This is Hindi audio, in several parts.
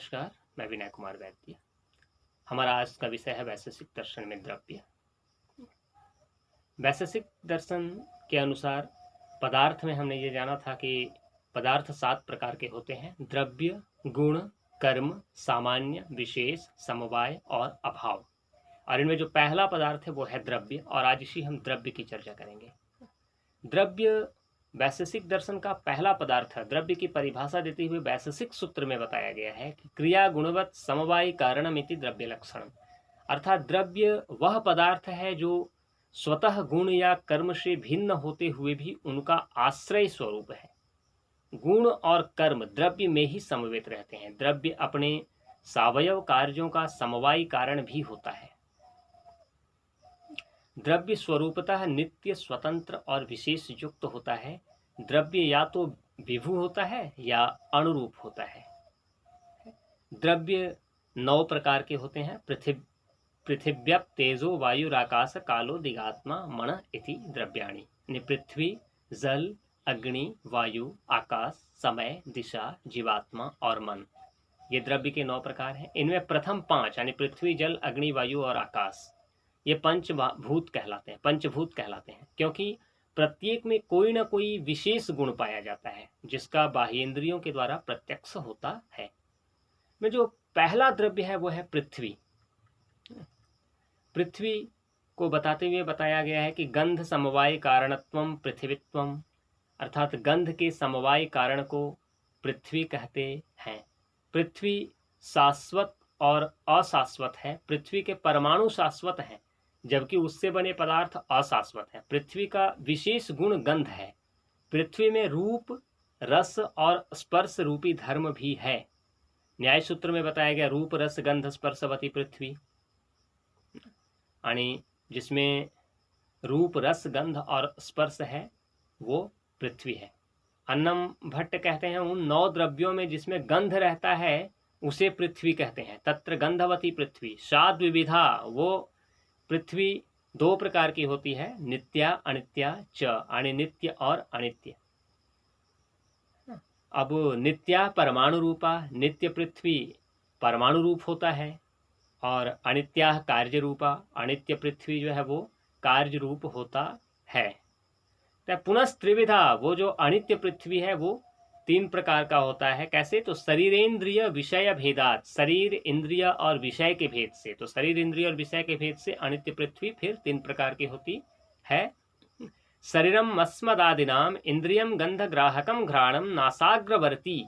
नमस्कार, मैं विनय कुमार वैद्य। हमारा आज का विषय है वैशेषिक दर्शन में द्रव्य। वैशेषिक दर्शन के अनुसार पदार्थ में हमने ये जाना था कि पदार्थ 7 प्रकार के होते हैं: द्रव्य, गुण, कर्म, सामान्य, विशेष, समवाय और अभाव। और इनमें जो पहला पदार्थ है वो है द्रव्य, और आज इसी हम द्रव्य की चर्चा करेंगे। द्रव्य वैशेषिक दर्शन का पहला पदार्थ है। द्रव्य की परिभाषा देते हुए वैशेषिक सूत्र में बताया गया है कि क्रिया गुणवत् समवायी कारणमिति द्रव्य लक्षण, अर्थात द्रव्य वह पदार्थ है जो स्वतः गुण या कर्म से भिन्न होते हुए भी उनका आश्रय स्वरूप है। गुण और कर्म द्रव्य में ही समवेत रहते हैं। द्रव्य अपने सावयव कार्यों का समवायी कारण भी होता है। द्रव्य स्वरूपतः नित्य, स्वतंत्र और विशेष युक्त होता है। द्रव्य या तो विभु होता है या अनुरूप होता है। द्रव्य 9 प्रकार के होते हैं: पृथिव्यप तेजो वायुराकाश कालो दिगात्मा मन इति द्रव्याणि। पृथ्वी, जल, अग्नि, वायु, आकाश, समय, दिशा, जीवात्मा और मन, ये द्रव्य के 9 प्रकार हैं। इनमें प्रथम 5 यानी पृथ्वी, जल, अग्नि, वायु और आकाश, ये पंचभूत कहलाते हैं, क्योंकि प्रत्येक में कोई ना कोई विशेष गुण पाया जाता है जिसका बाह्येंद्रियों के द्वारा प्रत्यक्ष होता है। में जो पहला द्रव्य है वो है पृथ्वी। पृथ्वी को बताते हुए बताया गया है कि गंध समवाय कारणत्वम पृथ्वीत्वम, अर्थात गंध के समवाय कारण को पृथ्वी कहते हैं। पृथ्वी शाश्वत और अशाश्वत है। पृथ्वी के परमाणु शाश्वत हैं, जबकि उससे बने पदार्थ अशाश्वत हैं। पृथ्वी का विशेष गुण गंध है। पृथ्वी में रूप, रस और स्पर्श रूपी धर्म भी है। न्याय सूत्र में बताया गया रूप रस गंध स्पर्शवती पृथ्वी, यानी जिसमें रूप, रस, गंध और स्पर्श है वो पृथ्वी है। अन्नम भट्ट कहते हैं उन 9 द्रव्यों में जिसमें गंध रहता है उसे पृथ्वी कहते हैं। तत्र गंधवती पृथ्वी साद विविधा, वो पृथ्वी 2 प्रकार की होती है: नित्या अनित्या च, यानी नित्य और अनित्य। अब नित्या परमाणु रूपा, नित्य पृथ्वी परमाणु रूप होता है, और अनित्या कार्य रूपा, अनित्य पृथ्वी जो है वो कार्य रूप होता है। तो पुनः त्रिविधा, वो जो अनित्य पृथ्वी है वो 3 प्रकार का होता है। कैसे? तो शरीरेंद्रिय विषय भेदात, शरीर, इंद्रिय और विषय के भेद से। तो शरीर, इंद्रिय और विषय के भेद से अनित्य पृथ्वी फिर 3 प्रकार की होती है। शरीरम अस्मदादिनाम इंद्रियम गंधग्राहकम घ्राणम नासाग्रवर्ती,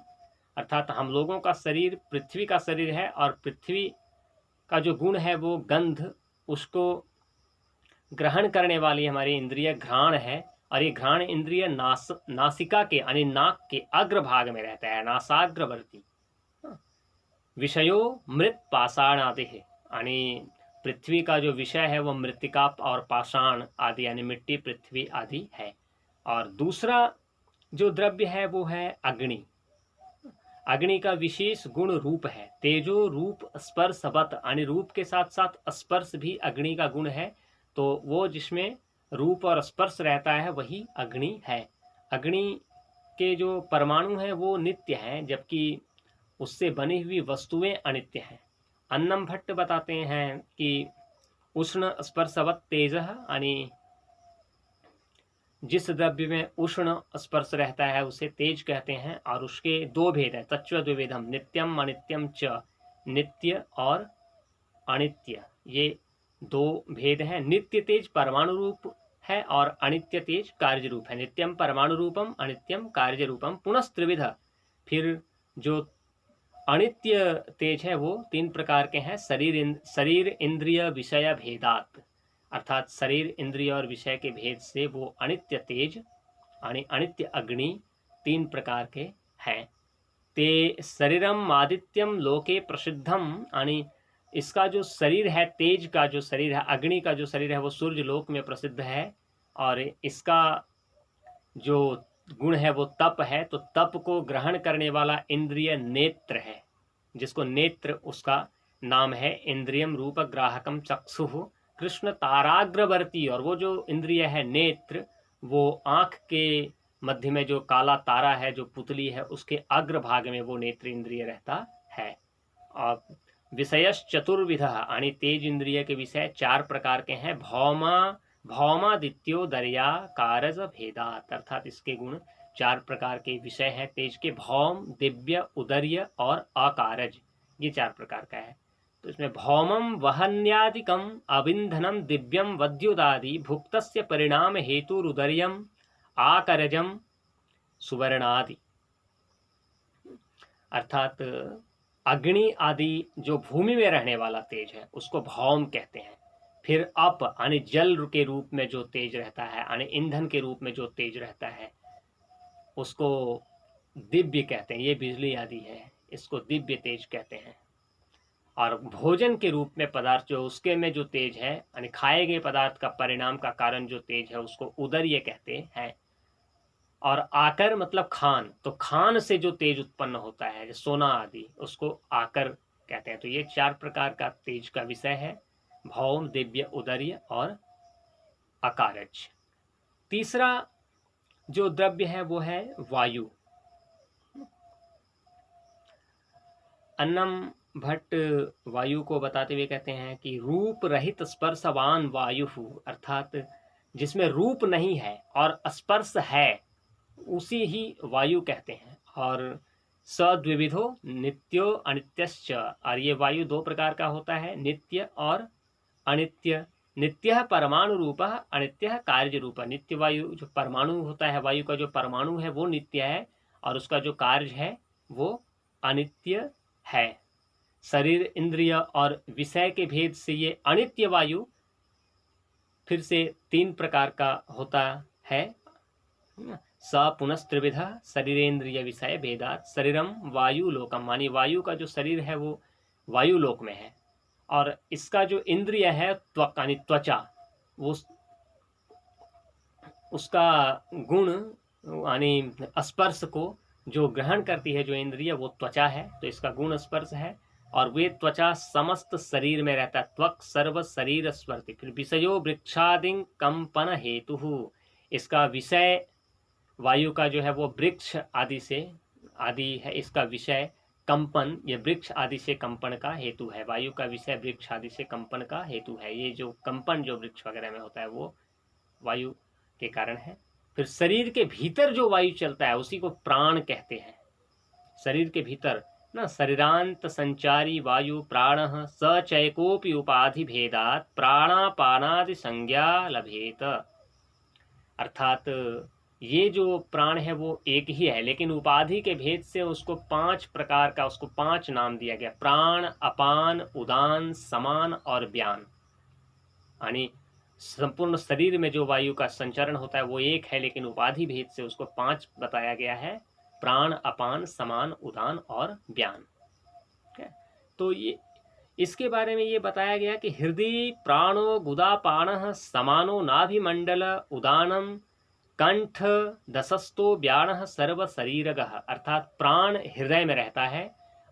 अर्थात हम लोगों का शरीर पृथ्वी का शरीर है, और पृथ्वी का जो गुण है वो गंध, उसको ग्रहण करने वाली हमारी इंद्रिय घ्राण है, और ये घ्राण इंद्रिय नासिका के यानी नाक के अग्रभाग में रहता है, नासाग्रवर्ती। विषयो मृत पाषाण आदि है, यानी पृथ्वी का जो विषय है वो मृतिका और पाषाण आदि यानी मिट्टी, पृथ्वी आदि है। और दूसरा जो द्रव्य है वो है अग्नि। अग्नि का विशेष गुण रूप है। तेजो रूप स्पर्शवत, यानी रूप के साथ साथ स्पर्श भी अग्नि का गुण है। तो वो जिसमें रूप और स्पर्श रहता है वही अग्नि है। अग्नि के जो परमाणु हैं वो नित्य हैं, जबकि उससे बनी हुई वस्तुएं अनित्य हैं। अन्नम भट्ट बताते हैं कि उष्ण स्पर्शवत तेज, यानी जिस द्रव्य में उष्ण स्पर्श रहता है उसे तेज कहते हैं, और उसके 2 भेद हैं: तत्व द्विविधम, नित्यम अनित्यम च, नित्य और अनित्य, ये 2 भेद हैं। नित्य तेज परमाणु रूप है और अनित्य तेज कार्य रूप है। नित्यम परमाणु रूपम, अनित्यम कार्य रूपम, पुनः त्रिविध। फिर जो अनित्य तेज है वो 3 प्रकार के हैं: शरीर इंद्रिय विषय भेदात, अर्थात शरीर, इंद्रिय और विषय के भेद से वो अनित्य तेज यानी अनित्य अग्नि 3 प्रकार के हैं। ते शरीरम आदित्यम लोके प्रसिद्धम, यानी इसका जो शरीर है, तेज का जो शरीर है, अग्नि का जो शरीर है वो सूर्य लोक में प्रसिद्ध है। और इसका जो गुण है वो तप है। तो तप को ग्रहण करने वाला इंद्रिय नेत्र है, जिसको नेत्र उसका नाम है। इंद्रियम रूप ग्राहकम चक्षु कृष्ण ताराग्रवर्ती, और वो जो इंद्रिय है नेत्र, वो आँख के मध्य में जो काला तारा है, जो पुतली है, उसके अग्रभाग में वो नेत्र इंद्रिय रहता है। विषयश्चतुर्विधः आणि तेज इंद्रिय के विषय 4 प्रकार के हैं। भौमादित्यो दर्या कारज भेदात, अर्थात इसके गुण 4 प्रकार के विषय हैं तेज के। भौम, दिव्य, उदर्य और अकारज, ये 4 प्रकार का है। तो इसमें भौमम वहन्यादिकम अविंधनम दिव्यम वद्युदादि भुक्तस्य परिणाम हेतु रुदर्यम आकरजम सुवर्णादि, अर्थात अग्नि आदि जो भूमि में रहने वाला तेज है उसको भौम कहते हैं। फिर अप यानी जल के रूप में जो तेज रहता है, यानी ईंधन के रूप में जो तेज रहता है उसको दिव्य कहते हैं। ये बिजली आदि है, इसको दिव्य तेज कहते हैं। और भोजन के रूप में पदार्थ जो उसके में जो तेज है, यानी खाए गए पदार्थ का परिणाम का कारण जो तेज है उसको उदर्य कहते हैं। और आकर मतलब खान, तो खान से जो तेज उत्पन्न होता है जैसे सोना आदि, उसको आकर कहते हैं। तो ये 4 प्रकार का तेज का विषय है, भौम, दिव्य, उदर्य और अकारज। तीसरा जो द्रव्य है वो है वायु। अन्नम भट्ट वायु को बताते हुए कहते हैं कि रूप रहित स्पर्शवान वायु, अर्थात जिसमें रूप नहीं है और स्पर्श है उसी ही वायु कहते हैं। और सद्विविधो नित्यो अनित्यश्च, और ये वायु 2 प्रकार का होता है, नित्य और अनित्य। नित्य परमाणु रूपः, अनित्य कार्य रूपः। नित्य वायु जो परमाणु होता है, वायु का जो परमाणु है वो नित्य है और उसका जो कार्य है वो अनित्य है। शरीर, इंद्रिय और विषय के भेद से ये अनित्य वायु फिर से 3 प्रकार का होता है। स पुनस्त्रिविधा शरीरेन्द्रिय विषय भेदात शरीरम वायु लोकम, मानी वायु का जो शरीर है वो वायु लोक में है और इसका जो इंद्रिय है त्वक यानी त्वचा, वो उसका गुण यानी स्पर्श को जो ग्रहण करती है जो इंद्रिय वो त्वचा है, तो इसका गुण स्पर्श है। और वे त्वचा समस्त शरीर में रहता है, त्वक सर्व शरीर स्पर्ति। फिर विषयो वृक्षादि कंपन हेतु, इसका विषय वायु का जो है वो वृक्ष आदि से आदि है, इसका विषय कंपन, ये वृक्ष आदि से कंपन का हेतु है। वायु का विषय वृक्ष आदि से कंपन का हेतु है। ये जो कंपन जो वृक्ष वगैरह में होता है वो वायु के कारण है। फिर शरीर के भीतर जो वायु चलता है उसी को प्राण कहते हैं। शरीर के भीतर ना शरीरांत संचारी वायु प्राण स चैकोपि उपाधि भेदात प्राणापानादि संज्ञा लभेत, अर्थात ये जो प्राण है वो एक ही है लेकिन उपाधि के भेद से उसको 5 प्रकार का, उसको 5 नाम दिया गया। प्राण, अपान, उदान, समान और व्यान, यानी संपूर्ण शरीर में जो वायु का संचरण होता है वो एक है लेकिन उपाधि भेद से उसको 5 बताया गया है, प्राण, अपान, समान, उदान और व्यान। तो ये इसके बारे में ये बताया गया कि हृदय प्राणो गुदापान समानो नाभिमंडल उदानम कंठ दशस्तो व्यान सर्व शरीरगः, अर्थात प्राण हृदय में रहता है,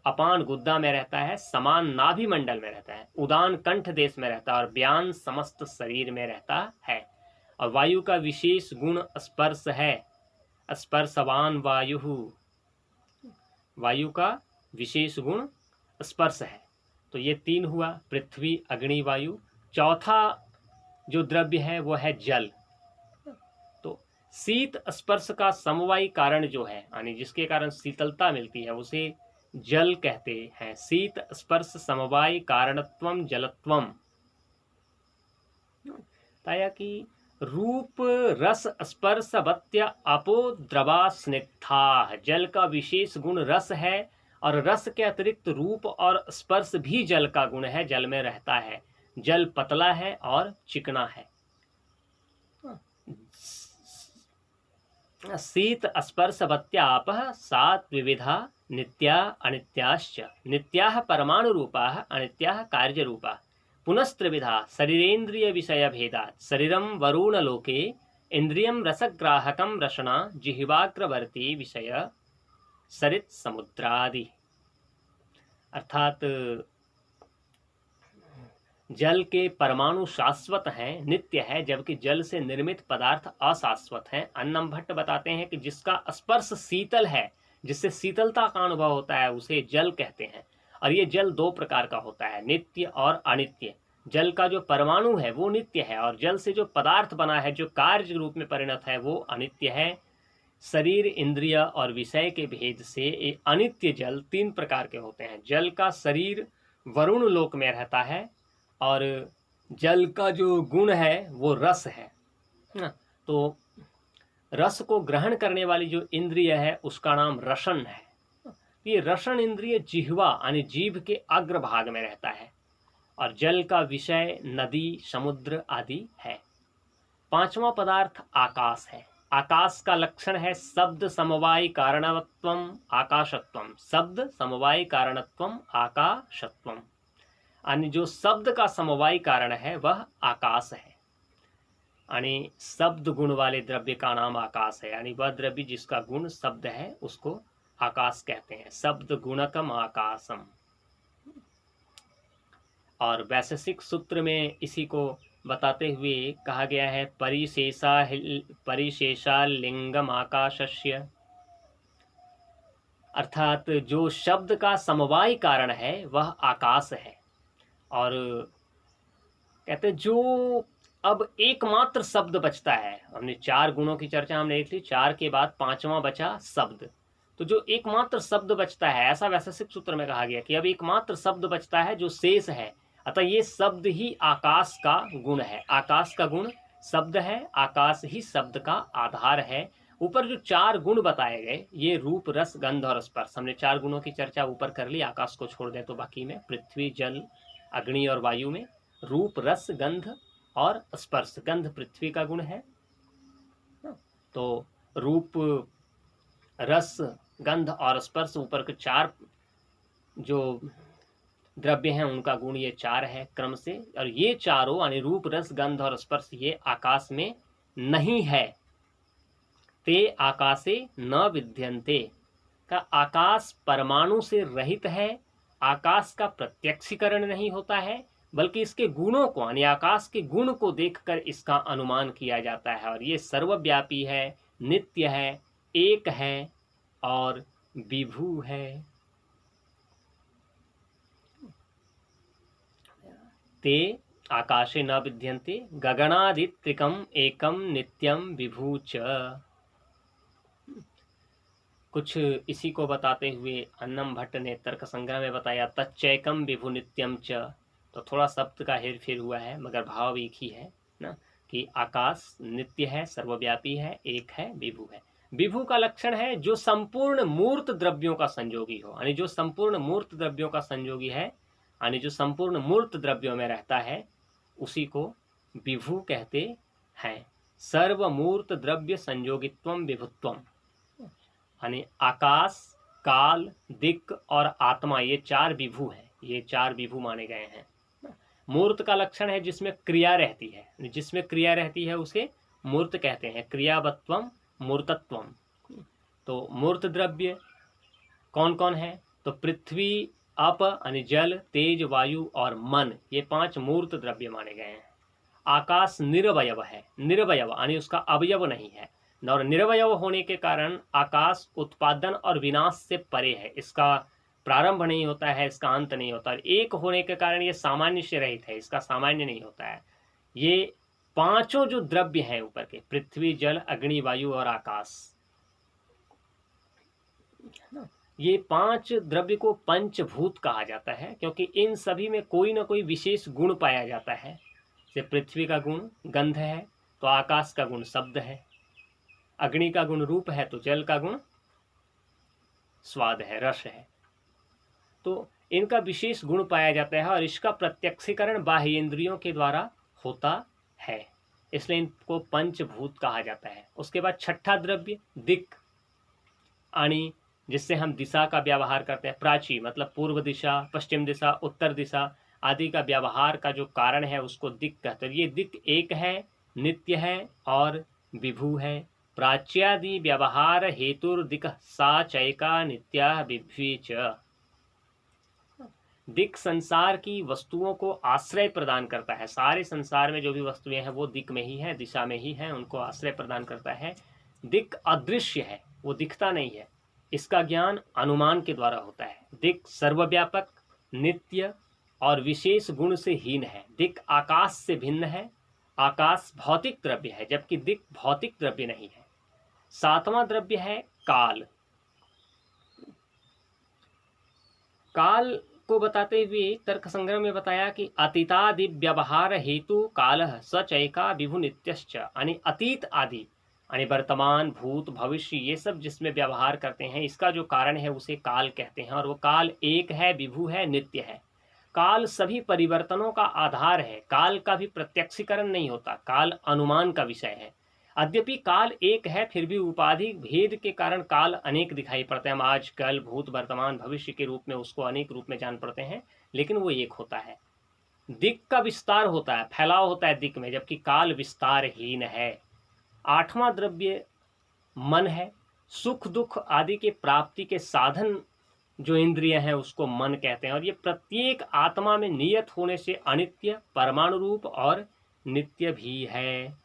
अपान गुद्दा में रहता है, समान नाभि मंडल में रहता है, उदान कंठ देश में रहता है और व्यान समस्त शरीर में रहता है। और वायु का विशेष गुण स्पर्श है, स्पर्शवान वायु, वायु का विशेष गुण स्पर्श है। तो ये 3 हुआ, पृथ्वी, अग्नि, वायु। चौथा जो द्रव्य है वो है जल। तो शीत स्पर्श का समवायी कारण जो है, यानी जिसके कारण शीतलता मिलती है, उसे जल कहते हैं। शीत स्पर्श समवायी कारणत्वम जलत्वम, बताया कि रूप रस स्पर्श वत्य अपो द्रवा स्निग्धा, जल का विशेष गुण रस है और रस के अतिरिक्त रूप और स्पर्श भी जल का गुण है, जल में रहता है। जल पतला है और चिकना है। शीत स्पर्श वत्यापः सात विविधा नित्या अनित्याश्च, नित्याः परमाणु रूपाः अनित्याः कार्य रूपाः। पुनस्त्रिविधा शरीरेन्द्रिय विषय भेदात् शरीरम वरुण लोके इंद्रियम रसग्राहकम रसना जिह्वाग्रवर्ती विषय सरित समुद्रादि, अर्थात जल के परमाणु शाश्वत हैं, नित्य है, जबकि जल से निर्मित पदार्थ अशाश्वत हैं। अन्नम भट्ट बताते हैं कि जिसका स्पर्श शीतल है, जिससे शीतलता का अनुभव होता है, उसे जल कहते हैं। और ये जल दो प्रकार का होता है, नित्य और अनित्य। जल का जो परमाणु है वो नित्य है, और जल से जो पदार्थ बना है, जो कार्य रूप में परिणत है, वो अनित्य है। शरीर, इंद्रिय और विषय के भेद से ये अनित्य जल तीन प्रकार के होते हैं। जल का शरीर वरुण लोक में रहता है, और जल का जो गुण है वो रस है ना। तो रस को ग्रहण करने वाली जो इंद्रिय है उसका नाम रसन है। ये रसन इंद्रिय जिह्वा यानी जीभ के अग्रभाग में रहता है, और जल का विषय नदी, समुद्र आदि है। पांचवा पदार्थ आकाश है। आकाश का लक्षण है शब्द समवाय कारणवत्वम आकाशत्वम। शब्द समवाय कारणत्वम आकाशत्वम, यानी जो शब्द का समवाय कारण है वह आकाश है। यानी शब्द गुण वाले द्रव्य का नाम आकाश है, यानी वह द्रव्य जिसका गुण शब्द है उसको आकाश कहते हैं। शब्द गुणकम आकाशम। और वैशेषिक सूत्र में इसी को बताते हुए कहा गया है परिशेषा लिंगम आकाशस्य, अर्थात जो शब्द का समवाय कारण है वह आकाश है। और कहते जो अब एकमात्र शब्द बचता है, हमने चार गुणों की चर्चा हमने देख ली, चार के बाद पांचवा बचा शब्द। तो जो एकमात्र शब्द बचता है, ऐसा वैशेषिक सूत्र में कहा गया कि अब एकमात्र शब्द बचता है जो शेष है, अतः ये शब्द ही आकाश का गुण है। आकाश का गुण शब्द है, आकाश ही शब्द का आधार है। ऊपर जो चार गुण बताए गए, ये रूप, रस, गंध और स्पर्श, हमने चार गुणों की चर्चा ऊपर कर ली। आकाश को छोड़ दें तो बाकी में पृथ्वी, जल, अग्नि और वायु में रूप, रस, गंध और स्पर्श। गंध पृथ्वी का गुण है, तो रूप, रस, गंध और स्पर्श ऊपर के चार जो द्रव्य हैं उनका गुण ये चार है क्रम से। और ये चारों यानी रूप, रस, गंध और स्पर्श ये आकाश में नहीं है। ते आकाशे न विद्यन्ते का आकाश परमाणु से रहित है। आकाश का प्रत्यक्षीकरण नहीं होता है, बल्कि इसके गुणों को यानी आकाश के गुण को देखकर इसका अनुमान किया जाता है। और ये सर्वव्यापी है, नित्य है, एक है और विभू है। ते आकाशे न विद्यन्ते गगनादित्रिकम एकम नित्यम विभू च। कुछ इसी को बताते हुए अन्नम भट्ट ने तर्क संग्रह में बताया तच्चैकम विभु नित्यम च। तो थोड़ा शब्द का हेर फेर हुआ है, मगर भाव एक ही है ना, कि आकाश नित्य है, सर्वव्यापी है, एक है, विभु है। विभु का लक्षण है जो संपूर्ण मूर्त द्रव्यों का संयोगी हो, यानी जो संपूर्ण मूर्त द्रव्यों का संयोगी है, यानी जो संपूर्ण मूर्त द्रव्यों में रहता है उसी को विभु कहते हैं। सर्वमूर्त द्रव्य संयोगित्वम विभुत्वम, यानी आकाश, काल, दिक् और आत्मा ये चार विभु हैं, ये चार विभु माने गए हैं। मूर्त का लक्षण है जिसमें क्रिया रहती है, जिसमें क्रिया रहती है उसे मूर्त कहते हैं। क्रियावत्वम मूर्तत्वम। तो मूर्त द्रव्य कौन कौन है? तो पृथ्वी, अप यानी जल, तेज, वायु और मन, ये पांच मूर्त द्रव्य माने गए हैं। आकाश निरवयव है, निरवयव यानी उसका अवयव नहीं है, और निरवयव होने के कारण आकाश उत्पादन और विनाश से परे है, इसका प्रारंभ नहीं होता है, इसका अंत नहीं होता। एक होने के कारण ये सामान्य से रहित है, इसका सामान्य नहीं होता है। ये पांचों जो द्रव्य हैं ऊपर के, पृथ्वी, जल, अग्नि, वायु और आकाश, ये पांच द्रव्य को पंचभूत कहा जाता है, क्योंकि इन सभी में कोई ना कोई विशेष गुण पाया जाता है। जैसे पृथ्वी का गुण गंध है तो आकाश का गुण शब्द है, अग्नि का गुण रूप है तो जल का गुण स्वाद है, रस है। तो इनका विशेष गुण पाया जाता है और इसका प्रत्यक्षीकरण बाह्य इंद्रियों के द्वारा होता है, इसलिए इनको पंचभूत कहा जाता है। उसके बाद छठा द्रव्य दिक्, यानी जिससे हम दिशा का व्यवहार करते हैं। प्राची मतलब पूर्व दिशा, पश्चिम दिशा, उत्तर दिशा आदि का व्यवहार का जो कारण है उसको दिक् कहते हैं। ये दिक् एक है, नित्य है और विभू है। प्राच्यादि व्यवहार हेतुर दिक् सा चैका नित्या विभ्वी च। दिक् संसार की वस्तुओं को आश्रय प्रदान करता है। सारे संसार में जो भी वस्तुएं हैं वो दिक् में ही हैं, दिशा में ही हैं, उनको आश्रय प्रदान करता है। दिक् अदृश्य है, वो दिखता नहीं है, इसका ज्ञान अनुमान के द्वारा होता है। दिक् सर्वव्यापक नित्य और विशेष गुण से हीन है। दिक् आकाश से भिन्न है, आकाश भौतिक द्रव्य है जबकि दिक् भौतिक द्रव्य नहीं है। सातवां द्रव्य है काल। काल को बताते हुए तर्क संग्रह में बताया कि अतीतादि व्यवहार हेतु कालः सचैका विभु नित्यश्च, यानी अतीत आदि यानी वर्तमान भूत भविष्य ये सब जिसमें व्यवहार करते हैं इसका जो कारण है उसे काल कहते हैं, और वो काल एक है, विभु है, नित्य है। काल सभी परिवर्तनों का आधार है, काल का भी प्रत्यक्षीकरण नहीं होता, काल अनुमान का विषय है। यद्यपि काल एक है फिर भी उपाधि भेद के कारण काल अनेक दिखाई पड़ते हैं। हम आज कल भूत वर्तमान भविष्य के रूप में उसको अनेक रूप में जान पड़ते हैं, लेकिन वो एक होता है। दिक् का विस्तार होता है, फैलाव होता है दिक् में, जबकि काल विस्तारहीन है। आठवां द्रव्य मन है। सुख दुख आदि के प्राप्ति के साधन जो इंद्रिय हैं उसको मन कहते हैं, और ये प्रत्येक आत्मा में नियत होने से अनित्य, परमाणु रूप और नित्य भी है।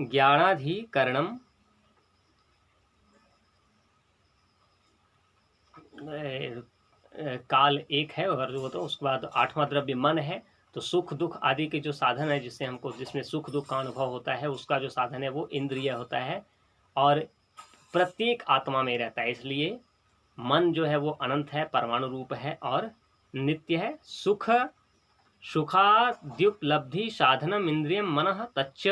ज्ञानाधिकरणम काल एक है, और वो तो उसके बाद आठवां द्रव्य मन है। तो सुख दुख आदि के जो साधन है जिससे हमको, जिसमें सुख दुख का अनुभव होता है, उसका जो साधन है वो इंद्रिय होता है, और प्रत्येक आत्मा में रहता है। इसलिए मन जो है वो अनंत है, परमाणु रूप है और नित्य है। सुखाद्युपलब्धि साधनम इंद्रियम मनः तच्च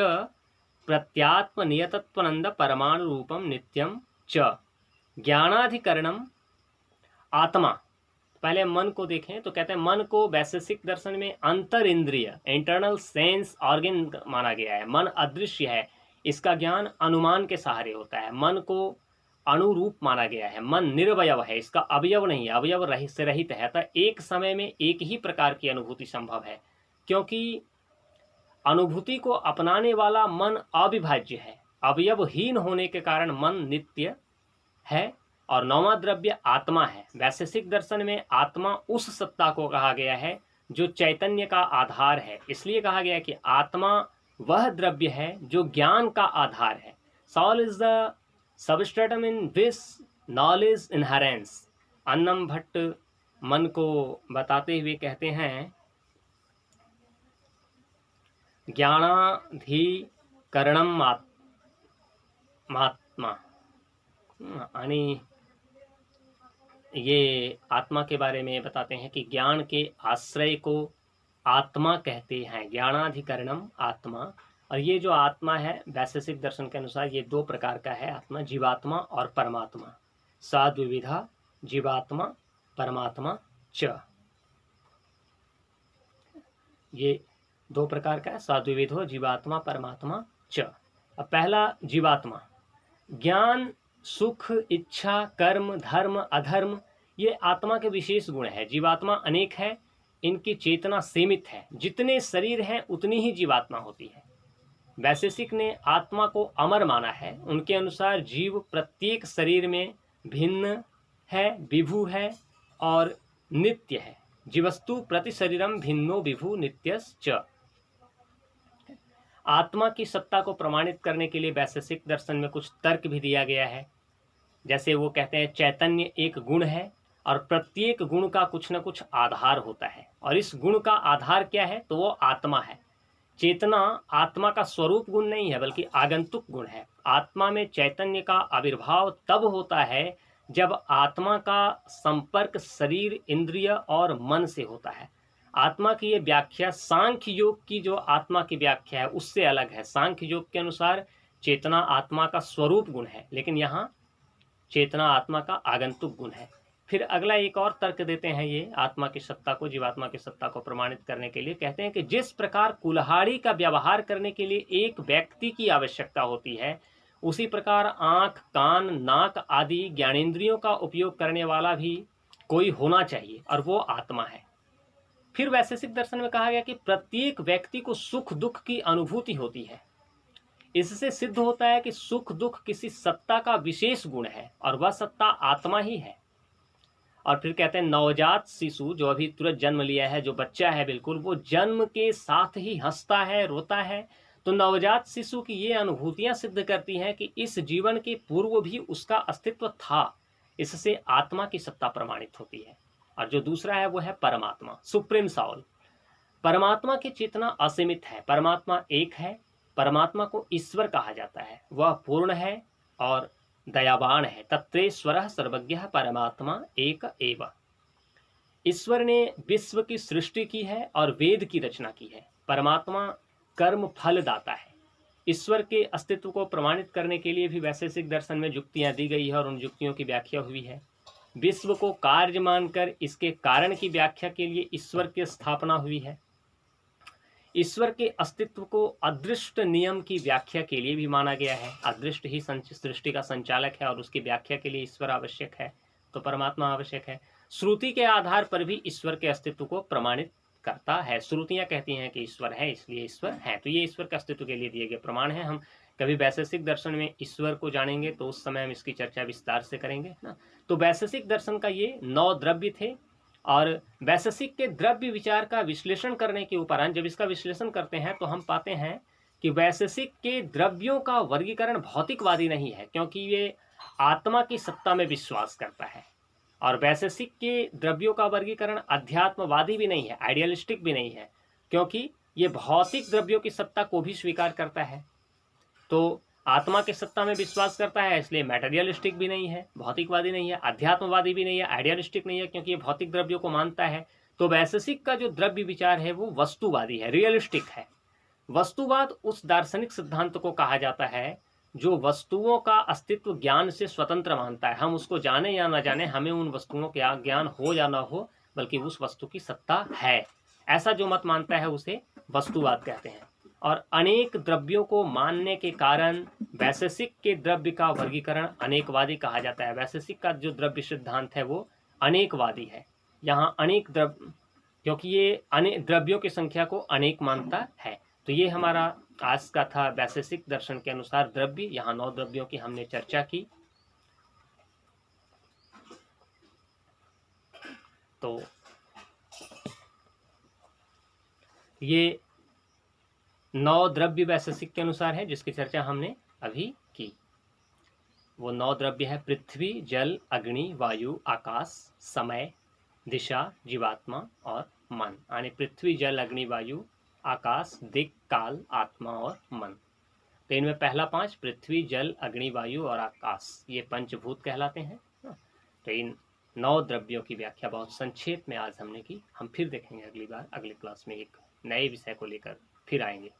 प्रत्यात्म नियतत्वानंद परमाणु रूपम नित्यम च। ज्ञानाधिकरणम आत्मा, पहले मन को देखें तो कहते हैं मन को वैशेषिक दर्शन में अंतर इंद्रिय, इंटरनल सेंस ऑर्गन माना गया है। मन अदृश्य है, इसका ज्ञान अनुमान के सहारे होता है। मन को अणुरूप माना गया है। मन निर्वयव है, इसका अवयव नहीं है, अवयव से रहित है। अतः एक समय में एक ही प्रकार की अनुभूति संभव है, क्योंकि अनुभूति को अपनाने वाला मन अविभाज्य है। अवयवहीन होने के कारण मन नित्य है। और नौवां द्रव्य आत्मा है। वैशेषिक दर्शन में आत्मा उस सत्ता को कहा गया है जो चैतन्य का आधार है। इसलिए कहा गया है कि आत्मा वह द्रव्य है जो ज्ञान का आधार है। Soul is the substratum in which knowledge inheres. Annam Bhatt मन को बताते हुए कहते हैं, ज्ञानाधिकरणम महात्मा, यानी ये आत्मा के बारे में बताते हैं कि ज्ञान के आश्रय को आत्मा कहते हैं। ज्ञानाधिकरणम आत्मा। और ये जो आत्मा है वैशेषिक दर्शन के अनुसार ये दो प्रकार का है आत्मा, जीवात्मा और परमात्मा। साद्विविधा जीवात्मा परमात्मा च, ये दो प्रकार का है, साद्विविधो जीवात्मा परमात्मा च। अब पहला जीवात्मा, ज्ञान सुख इच्छा कर्म धर्म अधर्म ये आत्मा के विशेष गुण है। जीवात्मा अनेक है, इनकी चेतना सीमित है। जितने शरीर हैं उतनी ही जीवात्मा होती है। वैशेषिक ने आत्मा को अमर माना है। उनके अनुसार जीव प्रत्येक शरीर में भिन्न है, विभु है और नित्य है। जीवस्तु प्रति शरीरम भिन्नो विभु नित्यश्च। आत्मा की सत्ता को प्रमाणित करने के लिए वैशेषिक दर्शन में कुछ तर्क भी दिया गया है। जैसे वो कहते हैं चैतन्य एक गुण है और प्रत्येक गुण का कुछ न कुछ आधार होता है, और इस गुण का आधार क्या है तो वो आत्मा है। चेतना आत्मा का स्वरूप गुण नहीं है बल्कि आगंतुक गुण है। आत्मा में चैतन्य का आविर्भाव तब होता है जब आत्मा का संपर्क शरीर इंद्रिय और मन से होता है। आत्मा की ये व्याख्या सांख्य योग की जो आत्मा की व्याख्या है उससे अलग है। सांख्य योग के अनुसार चेतना आत्मा का स्वरूप गुण है, लेकिन यहाँ चेतना आत्मा का आगंतुक गुण है। फिर अगला एक और तर्क देते हैं ये आत्मा की सत्ता को, जीवात्मा की सत्ता को प्रमाणित करने के लिए। कहते हैं कि जिस प्रकार कुल्हाड़ी का व्यवहार करने के लिए एक व्यक्ति की आवश्यकता होती है, उसी प्रकार आँख कान नाक आदि ज्ञानेंद्रियों का उपयोग करने वाला भी कोई होना चाहिए, और वो आत्मा है। फिर वैशेषिक दर्शन में कहा गया कि प्रत्येक व्यक्ति को सुख दुख की अनुभूति होती है। इससे सिद्ध होता है कि सुख दुख किसी सत्ता का विशेष गुण है और वह सत्ता आत्मा ही है। और फिर कहते हैं नवजात शिशु जो अभी तुरंत जन्म लिया है, जो बच्चा है बिल्कुल, वो जन्म के साथ ही हंसता है रोता है, तो नवजात शिशु की ये अनुभूतियां सिद्ध करती हैं कि इस जीवन के पूर्व भी उसका अस्तित्व था। इससे आत्मा की सत्ता प्रमाणित होती है। और जो दूसरा है वो है परमात्मा, सुप्रीम साउल। परमात्मा की चेतना असीमित है, परमात्मा एक है। परमात्मा को ईश्वर कहा जाता है, वह पूर्ण है और दयावान है। तत्रेश्वरः सर्वज्ञः परमात्मा एक एव। ईश्वर ने विश्व की सृष्टि की है और वेद की रचना की है। परमात्मा कर्म फल दाता है। ईश्वर के अस्तित्व को प्रमाणित करने के लिए भी वैशेषिक दर्शन में युक्तियां दी गई है और उन युक्तियों की व्याख्या हुई है। विश्व को कार्य मानकर इसके कारण की व्याख्या के लिए ईश्वर की स्थापना हुई है। ईश्वर के अस्तित्व को अदृष्ट नियम की व्याख्या के लिए भी माना गया है। अदृष्ट ही सृष्टि का संचालक है और उसकी व्याख्या के लिए ईश्वर आवश्यक है, तो परमात्मा आवश्यक है। श्रुति के आधार पर भी ईश्वर के अस्तित्व को प्रमाणित करता है। श्रुतियां कहती हैं कि ईश्वर है, इसलिए ईश्वर है, तो ये ईश्वर के अस्तित्व के लिए दिए गए प्रमाण हैं। हम कभी वैशेषिक दर्शन में ईश्वर को जानेंगे तो उस समय हम इसकी चर्चा विस्तार से करेंगे ना। तो वैशेषिक दर्शन का ये 9 द्रव्य थे। और वैशेषिक के द्रव्य विचार का विश्लेषण करने के उपरांत जब इसका विश्लेषण करते हैं तो हम पाते हैं कि वैशेषिक के द्रव्यों का वर्गीकरण भौतिकवादी नहीं है, क्योंकि ये आत्मा की सत्ता में विश्वास करता है। और वैशेषिक के द्रव्यों का वर्गीकरण अध्यात्मवादी भी नहीं है, आइडियलिस्टिक भी नहीं है, क्योंकि ये भौतिक द्रव्यों की सत्ता को भी स्वीकार करता है। तो आत्मा की सत्ता में विश्वास करता है, इसलिए मैटेरियलिस्टिक भी नहीं है, भौतिकवादी नहीं है, अध्यात्मवादी भी नहीं है, आइडियलिस्टिक नहीं है, क्योंकि ये भौतिक द्रव्यों को मानता है। तो वैशेषिक का जो द्रव्य विचार है वो वस्तुवादी है, रियलिस्टिक है। वस्तुवाद उस दार्शनिक सिद्धांत को कहा जाता है जो वस्तुओं का अस्तित्व ज्ञान से स्वतंत्र मानता है। हम उसको जाने या ना जाने, हमें उन वस्तुओं का ज्ञान हो या ना हो, बल्कि उस वस्तु की सत्ता है, ऐसा जो मत मानता है उसे वस्तुवाद कहते हैं। और अनेक द्रव्यों को मानने के कारण वैशेषिक के द्रव्य का वर्गीकरण अनेकवादी कहा जाता है। वैशेषिक का जो द्रव्य सिद्धांत है वो अनेकवादी है। यहाँ अनेक द्रव्य, क्योंकि ये अनेक द्रव्यों की संख्या को अनेक मानता है। तो ये हमारा आज का था वैशेषिक दर्शन के अनुसार द्रव्य। यहाँ 9 द्रव्यों की हमने चर्चा की। तो ये 9 द्रव्य वैशेषिक के अनुसार है जिसकी चर्चा हमने अभी की। वो 9 द्रव्य है पृथ्वी, जल, अग्नि, वायु, आकाश, समय, दिशा, जीवात्मा और मन। यानी पृथ्वी, जल, अग्नि, वायु, आकाश, दिक्, काल, आत्मा और मन। तो इनमें पहला 5 पृथ्वी, जल, अग्नि, वायु और आकाश, ये पंचभूत कहलाते हैं। तो इन 9 द्रव्यों की व्याख्या बहुत संक्षेप में आज हमने की। हम फिर देखेंगे अगली बार, अगली क्लास में एक नए विषय को लेकर फिर आएंगे।